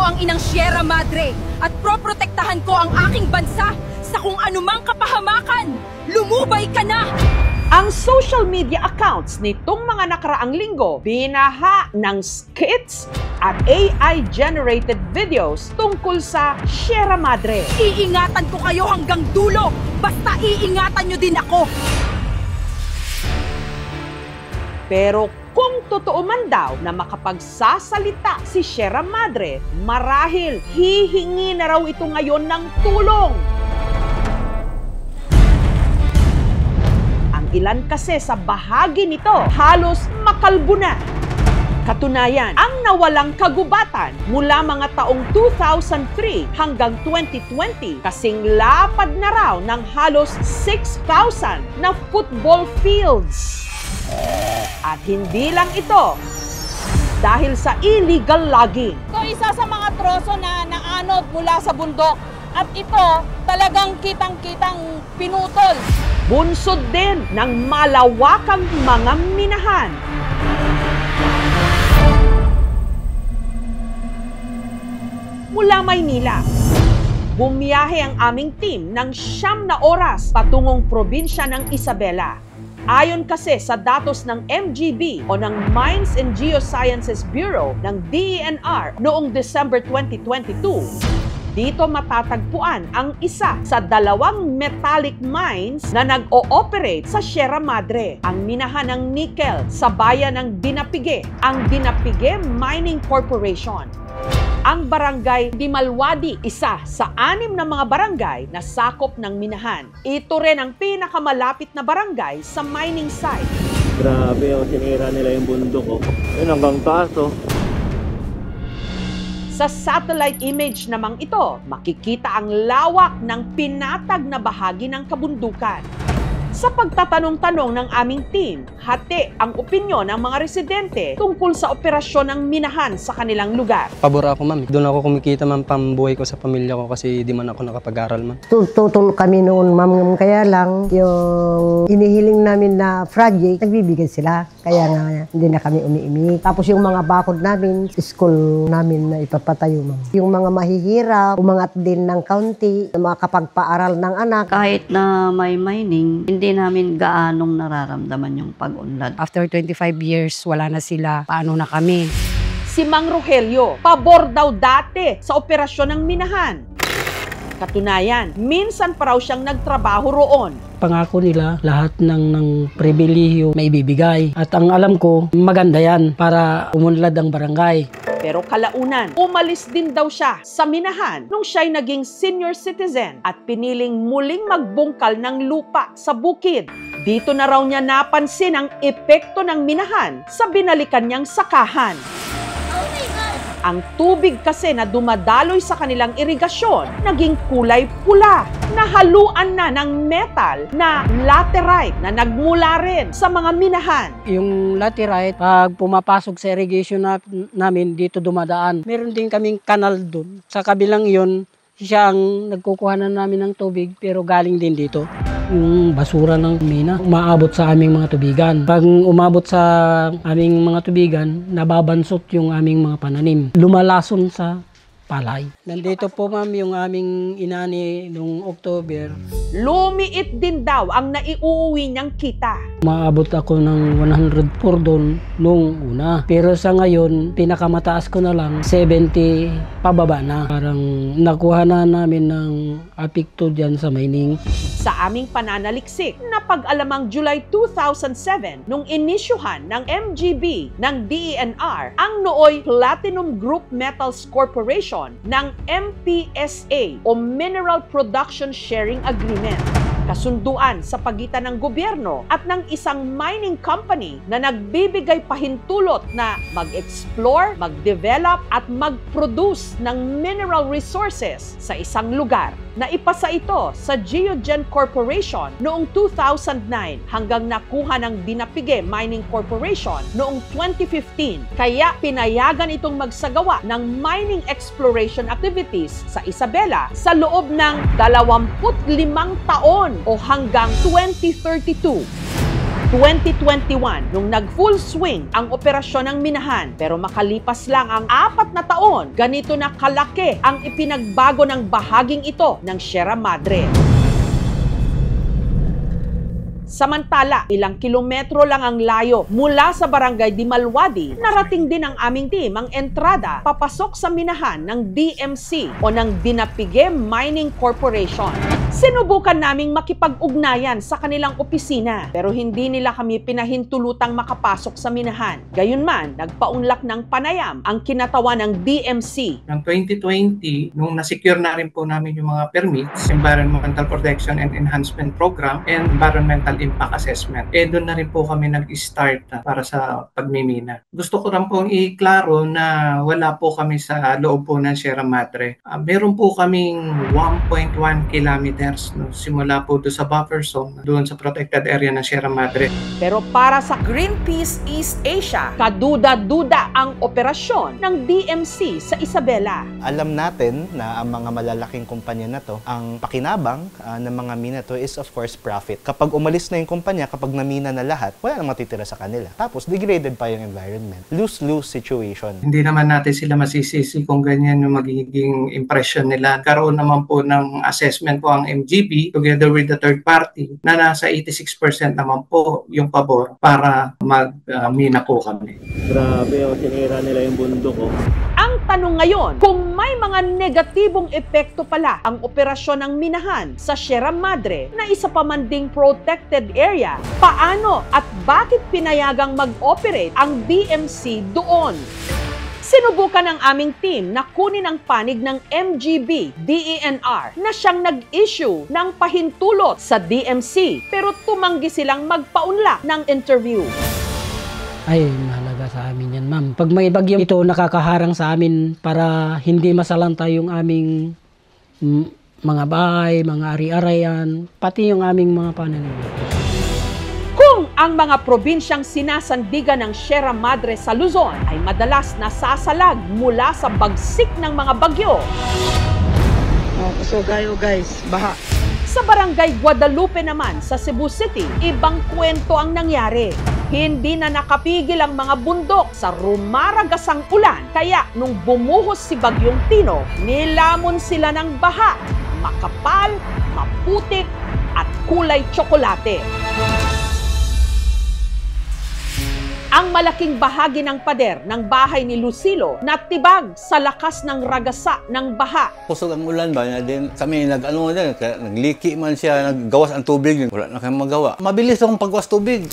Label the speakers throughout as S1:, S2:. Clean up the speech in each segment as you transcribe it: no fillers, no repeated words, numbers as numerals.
S1: ang inang Sierra Madre at proprotektahan ko ang aking bansa sa kung anumang kapahamakan. Lumubay ka na!
S2: Ang social media accounts nitong mga nakaraang linggo binaha ng skits at AI-generated videos tungkol sa Sierra Madre.
S1: Iingatan ko kayo hanggang dulo, basta iingatan nyo din ako.
S2: Pero kung totoo man daw na makapagsasalita si Sierra Madre, marahil hihingi na raw ito ngayon ng tulong. Ilan kasi sa bahagi nito halos makalbo na. Katunayan, ang nawalang kagubatan mula mga taong 2003 hanggang 2020 kasing lapad na raw ng halos 6,000 na football fields. At hindi lang ito, dahil sa illegal logging.
S3: Ito isa sa mga troso na naanod mula sa bundok at ito talagang kitang-kitang pinutol.
S2: Bunsod din ng malawakang mga minahan. Mula Maynila, bumiyahe ang aming team ng 9 na oras patungong probinsya ng Isabela. Ayon kasi sa datos ng MGB o ng Mines and Geosciences Bureau ng DENR noong December 2022, dito matatagpuan ang isa sa 2 metallic mines na nag-ooperate sa Sierra Madre, ang minahan ng nickel sa bayan ng Dinapige, ang Dinapige Mining Corporation. Ang barangay Dimalwadi, isa sa 6 na mga barangay na sakop ng minahan. Ito rin ang pinakamalapit na barangay sa mining site.
S4: Grabe, sinira nila yung bundok. Yun hanggang taas.
S2: Sa satellite image namang ito, makikita ang lawak ng pinatag na bahagi ng kabundukan. Sa pagtatanong-tanong ng aming team, hati ang opinyon ng mga residente tungkol sa operasyon ng minahan sa kanilang lugar.
S5: Pabor ako, ma'am. Doon ako kumikita, ma'am, pambuhay ko sa pamilya ko kasi di man ako nakapag-aral, ma'am.
S6: Tutol kami noon, ma'am. Kaya lang, yung inihiling namin na project, nagbibigay sila. Kaya nga, hindi na kami umiimik. Tapos yung mga bakod namin, school namin na ipapatayo, ma'am. Yung mga mahihirap, umangat din ng kaunti, makapagpaaral ng anak.
S7: Kahit na may mining, hindi namin gaanong nararamdaman yung pag-unlad.
S8: After 25 years, wala na sila. Paano na kami?
S2: Si Mang Rogelio, pabor daw dati sa operasyon ng minahan. Katunayan, minsan pa raw siyang nagtrabaho roon.
S9: Pangako nila lahat ng pribilehiyo may bibigay. At ang alam ko, maganda yan para umunlad ang barangay.
S2: Pero kalaunan, umalis din daw siya sa minahan nung siya'y naging senior citizen at piniling muling magbungkal ng lupa sa bukid. Dito na raw niya napansin ang epekto ng minahan sa binalikan niyang sakahan. Ang tubig kasi na dumadaloy sa kanilang irigasyon, naging kulay pula. Nahaluan na ng metal na laterite na nagmula rin sa mga minahan.
S9: Yung laterite, pag pumapasok sa irrigation namin, dito dumadaan. Meron din kaming kanal doon. Sa kabilang yun, siya ang nagkukuhanan namin ng tubig pero galing din dito. Yung basura ng mina, umaabot sa aming mga tubigan. Pag umabot sa aming mga tubigan, nababansot yung aming mga pananim. Lumalason sa palay. Nandito po, ma'am, yung aming inani noong October.
S2: Lumiit din daw ang naiuuwi niyang kita.
S9: Maabot ako ng 104 doon noong una. Pero sa ngayon, pinakamataas ko na lang 70 pababa na. Parang nakuha na namin ng apekto dyan sa mining.
S2: Sa aming pananaliksik na pag-alamang July 2007 nung inisyuhan ng MGB ng DENR ang nooy Platinum Group Metals Corporation ng MPSA o Mineral Production Sharing Agreement. Kasunduan sa pagitan ng gobyerno at ng isang mining company na nagbibigay pahintulot na mag-explore, mag-develop at mag-produce ng mineral resources sa isang lugar. Naipasa ito sa Geogen Corporation noong 2009 hanggang nakuha ng Dinapige Mining Corporation noong 2015. Kaya pinayagan itong magsagawa ng mining exploration activities sa Isabela sa loob ng 25 taon o hanggang 2032. 2021 nung nag-full swing ang operasyon ng minahan, pero makalipas lang ang 4 na taon, ganito na kalaki ang ipinagbago ng bahaging ito ng Sierra Madre. Samantala, ilang kilometro lang ang layo mula sa barangay Dimalwadi, narating din ng aming team ang entrada papasok sa minahan ng DMC o ng Dinapigue Mining Corporation. Sinubukan naming makipag-ugnayan sa kanilang opisina pero hindi nila kami pinahintulutang makapasok sa minahan. Gayunman, nagpaunlak ng panayam ang kinatawan ng DMC.
S10: Ng 2020, nung nasecure na rin po namin yung mga permits, Environmental Protection and Enhancement Program and Environmental Impact Assessment, doon na rin po kami nag-start para sa pagmimina. Gusto ko lang pong i-klaro na wala po kami sa loob po ng Sierra Madre. Meron po kaming 1.1 kilometers no, simula po doon sa buffer zone, doon sa protected area ng Sierra Madre.
S2: Pero para sa Greenpeace East Asia, kaduda-duda ang operasyon ng DMC sa Isabela.
S11: Alam natin na ang mga malalaking kumpanya na to, ang pakinabang ng mga mina to is of course profit. Kapag umalis na yung kumpanya, kapag namina na lahat, wala nang matitira sa kanila. Tapos degraded pa yung environment. Lose-lose situation.
S10: Hindi naman natin sila masisisi kung ganyan yung magiging impression nila. Karoon naman po ng assessment po ang MGB together with the third party na nasa 86% naman po yung pabor para mag-mina po kami.
S4: Grabe, sinira nila yung bundok.
S2: Ang tanong ngayon, kung may mga negatibong epekto pala ang operasyon ng minahan sa Sierra Madre na isa pa man ding protected area, paano at bakit pinayagang mag-operate ang DMC doon? Sinubukan ng aming team na kunin ang panig ng MGB DENR na siyang nag-issue ng pahintulot sa DMC pero tumanggi silang magpaunlak ng interview.
S9: Ay, mahalaga sa amin yan, ma'am. Pag may bagyo ito, nakakaharang sa amin para hindi masalanta yung aming mga bahay, mga ari-arayan, pati yung aming mga pananamit.
S2: Kung ang mga probinsyang sinasandigan ng Sierra Madre sa Luzon ay madalas nasasalag mula sa bagsik ng mga bagyo.
S3: So kayo guys, baha.
S2: Sa barangay Guadalupe naman sa Cebu City, ibang kwento ang nangyari. Hindi na nakapigil ang mga bundok sa rumaragasang ulan, kaya nung bumuhos si Bagyong Tino, nilamon sila ng baha, makapal, maputik at kulay tsokolate. Ang malaking bahagi ng pader ng bahay ni Lucilo natibag sa lakas ng ragasa ng baha.
S12: Kusog ang ulan ba? Din kami nagliki man siya, naggawas ang tubig. Wala na kayong magawa. Mabilis akong paggawas tubig.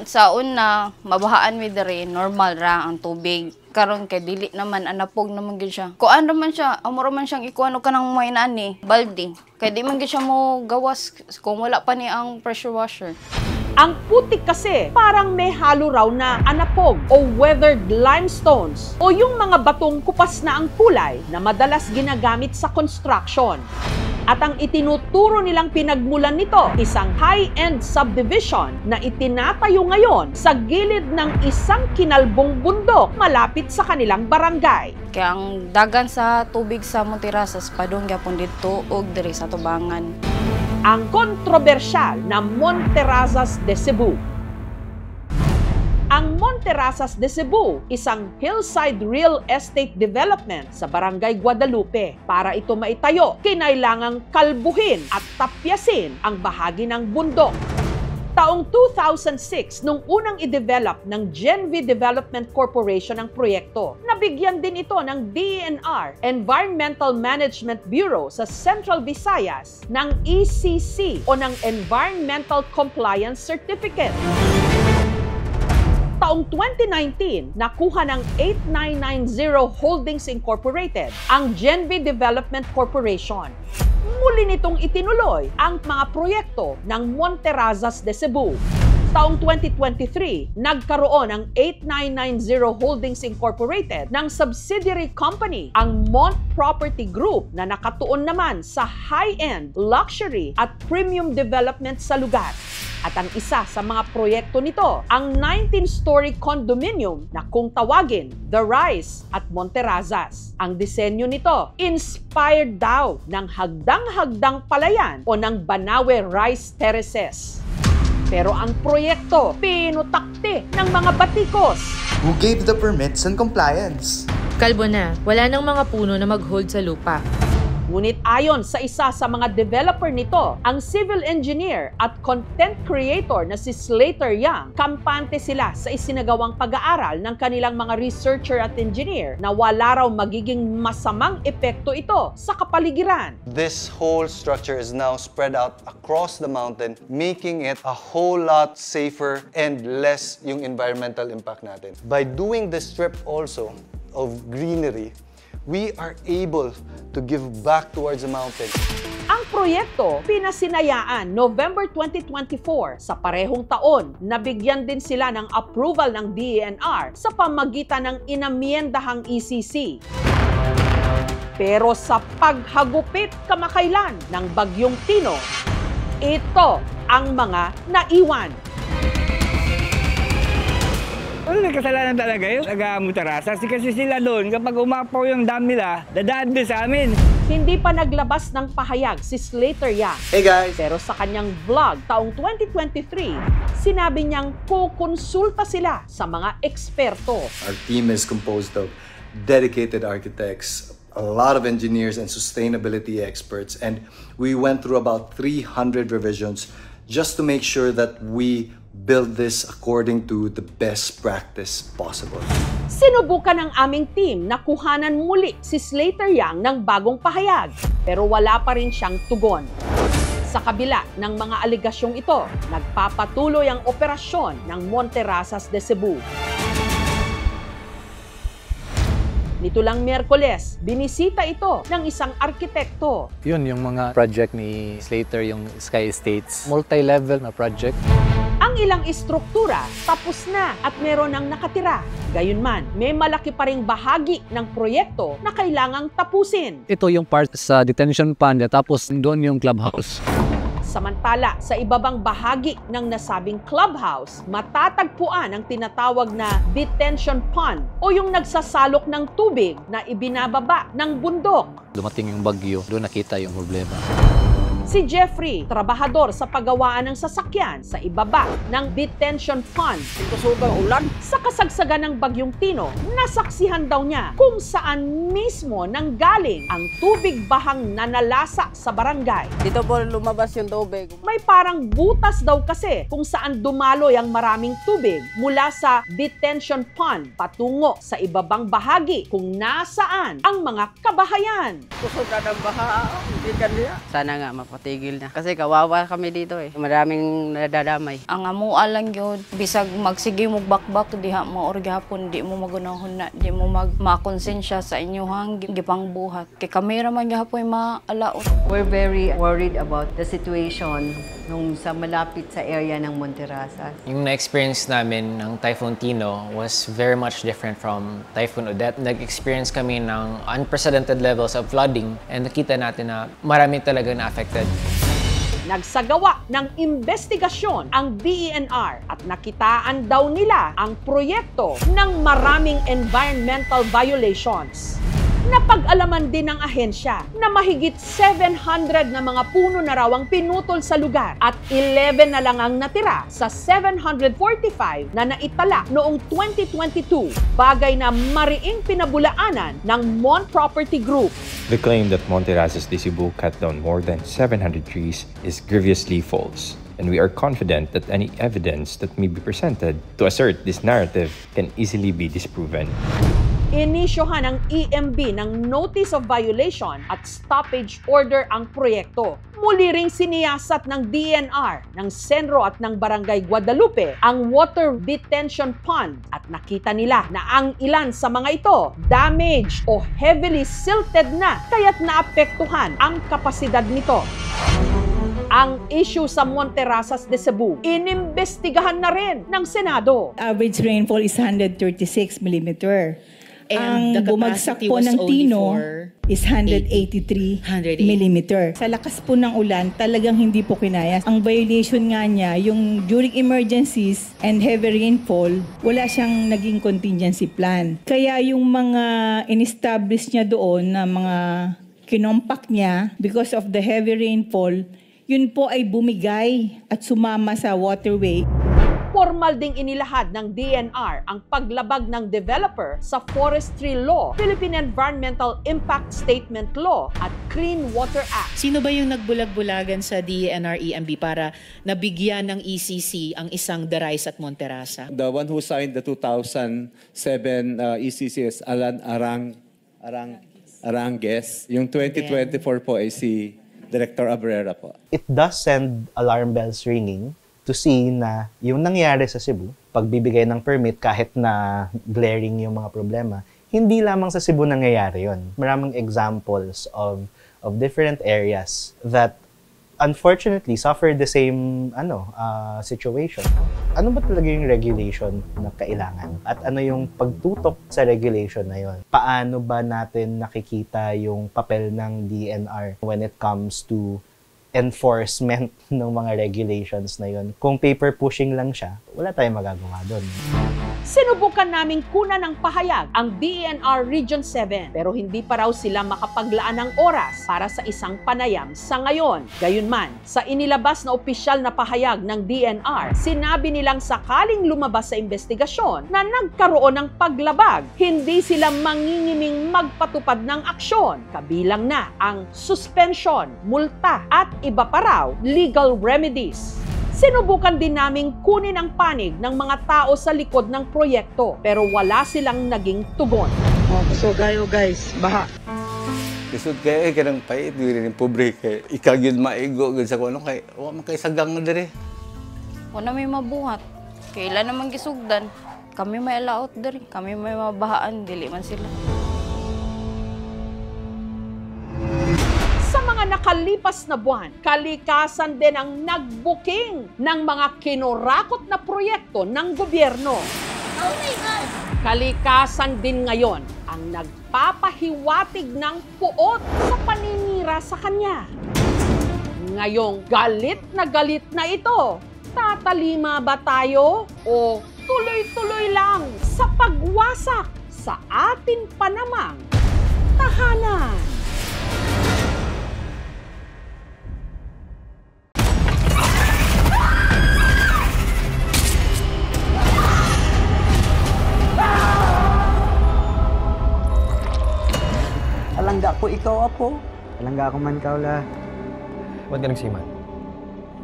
S13: Sa una, mabahaan mi diri, normal ra ang tubig. Karon kay dili naman anapog naman gyud siya. Kuan man siya, amo man siyang ikuano kanang mainan ni balde. Kay di man gyud siya mo gawas kung wala pa ni ang pressure washer.
S2: Ang putik kasi parang may halo raw na anapog o weathered limestones o yung mga batong kupas na ang kulay na madalas ginagamit sa construction. At ang itinuturo nilang pinagmulan nito, isang high-end subdivision na itinatayo ngayon sa gilid ng isang kinalbong bundok malapit sa kanilang barangay.
S13: Kaya ang dagan sa tubig sa Monterrazas padung gyapon dito ug diri sa Tubangan.
S2: Ang kontrobersyal na Monterrazas de Cebu. Ang Monterrazas de Cebu, isang hillside real estate development sa Barangay Guadalupe. Para ito maitayo, kinailangang kalbuhin at tapyasin ang bahagi ng bundok. Taong 2006, nung unang i-develop ng Genvi Development Corporation ang proyekto, nabigyan din ito ng DENR, Environmental Management Bureau sa Central Visayas, ng ECC o ng Environmental Compliance Certificate. Taong 2019, nakuha ng 8990 Holdings Incorporated ang Genvi Development Corporation. Muli nitong itinuloy ang mga proyekto ng Monterrazas de Cebu. Taong 2023, nagkaroon ng 8990 Holdings Incorporated ng subsidiary company, ang Mont Property Group, na nakatuon naman sa high-end, luxury at premium development sa lugar. At ang isa sa mga proyekto nito, ang 19-story condominium na kung tawagin, The Rise at Monterrazas. Ang disenyo nito, inspired daw ng hagdang-hagdang palayan o ng Banawe Rice Terraces. Pero ang proyekto, pinutakte ng mga batikos.
S14: Who gave the permits and compliance?
S15: Kalbo na, wala nang mga puno na mag-hold sa lupa.
S2: Ngunit ayon sa isa sa mga developer nito, ang civil engineer at content creator na si Slater Yang, kampante sila sa isinagawang pag-aaral ng kanilang mga researcher at engineer na wala raw magiging masamang epekto ito sa kapaligiran.
S16: This whole structure is now spread out across the mountain, making it a whole lot safer and less yung environmental impact natin. By doing this strip also of greenery, we are able to give back towards the mountain.
S2: Ang proyekto, pinasinayaan November 2024. Sa parehong taon, nabigyan din sila ng approval ng DENR sa pamagitan ng inamyendahang ECC. Pero sa paghagupit kamakailan ng Bagyong Tino, ito ang mga naiwan.
S17: Ano nagkasalanan talaga yun? Taga-Monterrasas. Kasi sila doon, kapag umapaw yung dam nila, dadaan din sa amin.
S2: Hindi pa naglabas ng pahayag si Slater Yang.
S14: Hey guys!
S2: Pero sa kanyang vlog taong 2023, sinabi niyang kukonsulta sila sa mga eksperto.
S18: Our team is composed of dedicated architects, a lot of engineers and sustainability experts, and we went through about 300 revisions just to make sure that we build this according to the best practice possible.
S2: Sinubukan ng aming team na kuhanan muli si Slater Yang ng bagong pahayag, pero wala pa rin siyang tugon. Sa kabila ng mga aligasyong ito, nagpapatuloy ang operasyon ng Monterrasas de Cebu. Nito lang Miyerkules, binisita ito ng isang arkitekto.
S19: Yun yung mga project ni Slater, yung Sky Estates. Multi-level na project.
S2: Ang ilang istruktura tapos na at meron nang nakatira. Gayunman, may malaki pa ring bahagi ng proyekto na kailangang tapusin.
S19: Ito yung part sa detention pond, tapos doon yung clubhouse.
S2: Samantala, sa ibabang bahagi ng nasabing clubhouse, matatagpuan ang tinatawag na detention pond o yung nagsasalok ng tubig na ibinababa ng bundok.
S19: Dumating yung bagyo, doon nakita yung problema.
S2: Si Jeffrey, trabahador sa paggawaan ng sasakyan sa ibaba ng detention pond. Ulan. Sa kasagsagan ng Bagyong Tino, nasaksihan daw niya kung saan mismo nanggaling ang tubig bahang nanalasa sa barangay.
S3: Dito po lumabas yung tubig.
S2: May parang butas daw kasi kung saan dumaloy ang maraming tubig mula sa detention pond patungo sa ibabang bahagi kung nasaan ang mga kabahayan.
S3: Kusog ka ng baha, hindi ka niya.
S8: Sana nga mapatigil na. Kasi kawawa kami dito eh. Maraming nadadamay.
S13: Ang amua lang yun, bisag magsige mo bakbak, diha mo orgapon, di mo magunahon na, di mo makonsensya sa inyong gipang buhat. Kay kamera man gihapon maalaot.
S20: We're very worried about the situation nung sa malapit sa area ng Monterrasas.
S21: Yung na-experience namin ng Typhoon Tino was very much different from Typhoon Odette. Nag-experience kami ng unprecedented levels of flooding and nakita natin na marami talaga na-affected.
S2: Nagsagawa ng investigasyon ang DENR at nakitaan daw nila ang proyekto ng maraming environmental violations. Napag-alaman din ng ahensya na mahigit 700 na mga puno na raw ang pinutol sa lugar at 11 na lang ang natira sa 745 na naitala noong 2022, bagay na mariing pinabulaanan ng Mon Property Group.
S22: The claim that Monterrasas de Cebu cut down more than 700 trees is grievously false, and we are confident that any evidence that may be presented to assert this narrative can easily be disproven.
S2: Inisyohan ng EMB ng Notice of Violation at Stoppage Order ang proyekto. Muli ring siniyasat ng DENR, ng Senro at ng Barangay Guadalupe ang water detention pond at nakita nila na ang ilan sa mga ito damaged o heavily silted na kaya't naapektuhan ang kapasidad nito. Ang issue sa Monterrasas de Cebu, inimbestigahan na rin ng Senado.
S23: Average rainfall is 136 millimeter. Ang bumagsak po ng Tino is 183 millimeter. Sa lakas po ng ulan, talagang hindi po kinaya. Ang violation nga niya, yung during emergencies and heavy rainfall, wala siyang naging contingency plan. Kaya yung mga in-establish niya doon na mga kinompak niya, because of the heavy rainfall, yun po ay bumigay at sumama sa waterway.
S2: Formal ding inilahad ng DNR ang paglabag ng developer sa Forestry Law, Philippine Environmental Impact Statement Law at Clean Water Act.
S1: Sino ba yung nagbulag-bulagan sa DNR-EMB para nabigyan ng ECC ang isang Darais at Monterasa?
S5: The one who signed the 2007 ECC is Alan Arangues. Yung 2024 po ay si Director Abrera po.
S11: It does send alarm bells ringing to see na yung nangyari sa Cebu, pagbibigay ng permit kahit na glaring yung mga problema, hindi lamang sa Cebu nangyayari yun. Maraming examples of different areas that unfortunately suffer the same situation. Ano ba talaga yung regulation na kailangan? At ano yung pagtutok sa regulation na yun? Paano ba natin nakikita yung papel ng DNR when it comes to enforcement ng mga regulations na yun? Kung paper pushing lang siya, wala tayong magagawa doon.
S2: Sinubukan naming kunan ng pahayag ang DENR Region 7 pero hindi pa raw sila makapaglaan ng oras para sa isang panayam sa ngayon. Gayunman, sa inilabas na opisyal na pahayag ng DNR, sinabi nilang sakaling lumabas sa investigasyon na nagkaroon ng paglabag, hindi sila mangingiming magpatupad ng aksyon. Kabilang na ang suspension, multa at iba pa raw legal remedies. Sinubukan din naming kunin ang panig ng mga tao sa likod ng proyekto pero wala silang naging tugon.
S5: So kayo guys, baha.
S12: Lisod kaya kanang pait, di rin pobre kay ikagyud maigo gud sa kuno kay wa man kay sagang diri.
S13: Wala may mabuhat. Kailan naman gisugdan? Kami may laot diri, kami may mabahaan, dili man sila.
S2: Sa mga nakalipas na buwan, kalikasan din ang nag-booking ng mga kinurakot na proyekto ng gobyerno. Kalikasan din ngayon ang nagpapahiwatig ng puot sa paninira sa kanya. Ngayong galit na ito, tatalima ba tayo o tuloy-tuloy lang sa pagwasak sa atin pa namang tahanan?
S9: Alangga ko ikaw, Apo. Alangga ako man, Kaula.
S6: Ba't ka nagsiman?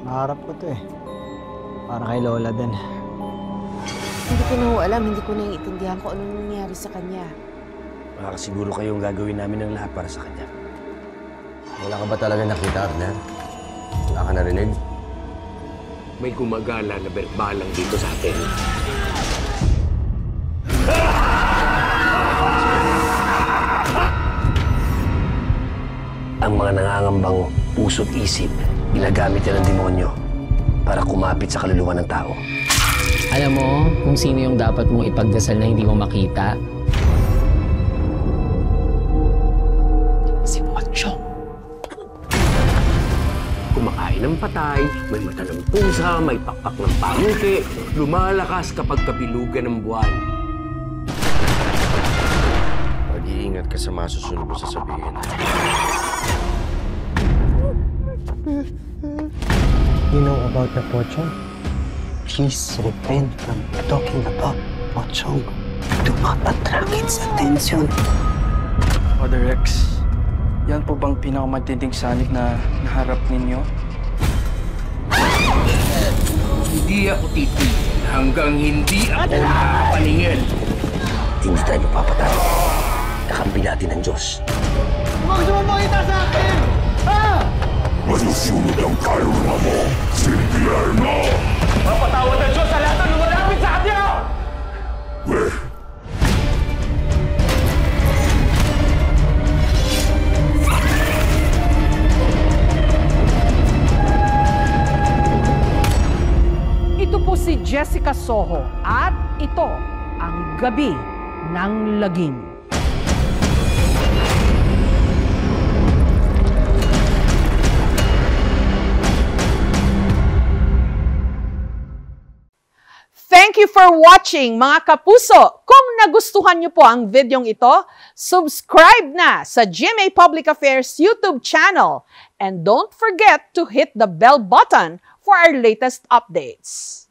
S9: Maharap ko to eh. Para kay Lola din.
S24: Hindi ko na ho alam, hindi ko naiintindihan kung anong nangyari sa kanya.
S6: Makakasiguro kayong gagawin namin ng lahat para sa kanya. Wala ka ba talaga nakita, Arner? Wala ka narinig?
S25: May gumagala na berbalang dito sa atin.
S6: Ang mga nangangambang puso't isip, ginagamit yan ng demonyo para kumapit sa kaluluwa ng tao.
S21: Alam mo kung sino yung dapat mong ipagdasal na hindi mo makita?
S6: Si Pochong. Kumakain ng patay, may mata ng pusa, may pakpak ng pangke, lumalakas kapag kabilugan ng buwan. Mag-iingat ka sa masusunod mo sasabihin.
S9: You know about the Pochong? Please refrain from talking about Pochong. Do not attract its attention.
S26: Father Rex, yan po bang pinakamatinding sanik na naharap ninyo?
S25: Hindi ako titigil hanggang hindi ako nakapaningin.
S6: Hindi tayo magpapatay. Kakampi natin ng Diyos.
S27: Huwag mo makita sa akin! Ha?
S28: Masusunod ang karuna mo, Silvierno!
S27: Mapatawad ng Diyos sa lahat ng lumalapit sa kanya!
S2: Ito po si Jessica Soho at ito ang Gabi ng Lagim. Thank you for watching mga kapuso. Kung nagustuhan niyo po ang videong ito, subscribe na sa GMA Public Affairs YouTube channel And don't forget to hit the bell button for our latest updates.